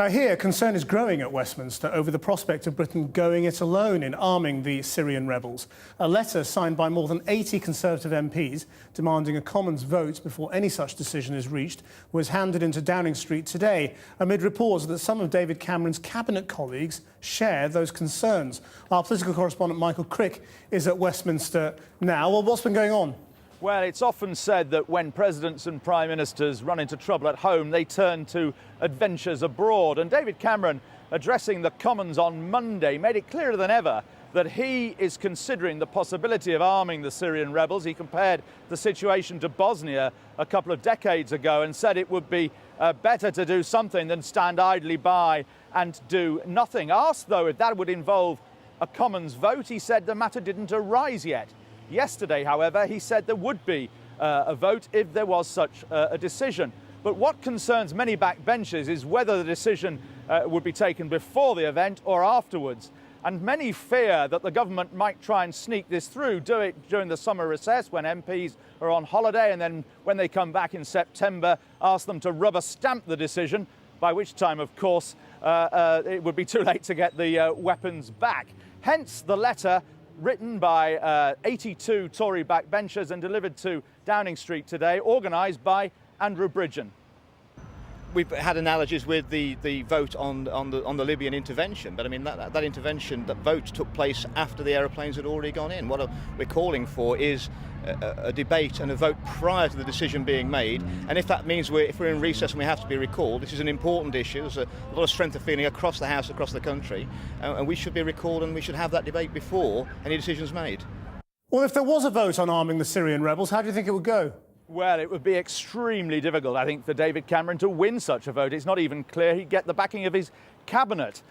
Now here, concern is growing at Westminster over the prospect of Britain going it alone in arming the Syrian rebels. A letter signed by more than 80 Conservative MPs demanding a Commons vote before any such decision is reached was handed into Downing Street today, amid reports that some of David Cameron's cabinet colleagues share those concerns. Our political correspondent Michael Crick is at Westminster now. Well, what's been going on? Well, it's often said that when presidents and prime ministers run into trouble at home, they turn to adventures abroad. And David Cameron, addressing the Commons on Monday, made it clearer than ever that he is considering the possibility of arming the Syrian rebels. He compared the situation to Bosnia a couple of decades ago and said it would be better to do something than stand idly by and do nothing. Asked, though, if that would involve a Commons vote, he said the matter didn't arise yet. Yesterday, however, he said there would be a vote if there was such a decision. But what concerns many backbenchers is whether the decision would be taken before the event or afterwards. And many fear that the government might try and sneak this through, do it during the summer recess when MPs are on holiday, and then when they come back in September, ask them to rubber stamp the decision, by which time, of course, it would be too late to get the weapons back. Hence the letter written by 82 Tory backbenchers and delivered to Downing Street today, organised by Andrew Bridgen. We've had analogies with the vote on the Libyan intervention, but I mean that intervention, that vote took place after the aeroplanes had already gone in. What we're calling for is a debate and a vote prior to the decision being made, and if that means if we're in recess and we have to be recalled, this is an important issue. There's a lot of strength of feeling across the House, across the country, and we should be recalled and we should have that debate before any decision's made. Well, if there was a vote on arming the Syrian rebels, how do you think it would go? Well, it would be extremely difficult, I think, for David Cameron to win such a vote. It's not even clear he'd get the backing of his cabinet.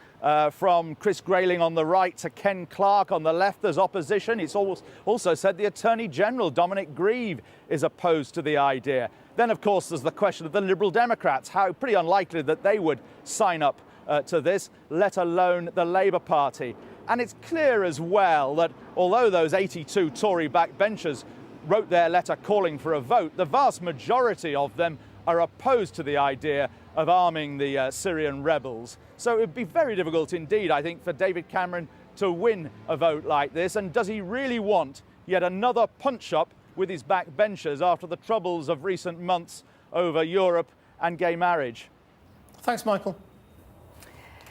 From Chris Grayling on the right to Ken Clarke on the left, there's opposition. It's also said the Attorney General, Dominic Grieve, is opposed to the idea. Then, of course, there's the question of the Liberal Democrats, how pretty unlikely that they would sign up to this, let alone the Labour Party. And it's clear as well that although those 82 Tory backbenchers wrote their letter calling for a vote, the vast majority of them are opposed to the idea of arming the Syrian rebels. So it would be very difficult indeed, I think, for David Cameron to win a vote like this. And does he really want yet another punch-up with his backbenchers after the troubles of recent months over Europe and gay marriage? Thanks, Michael.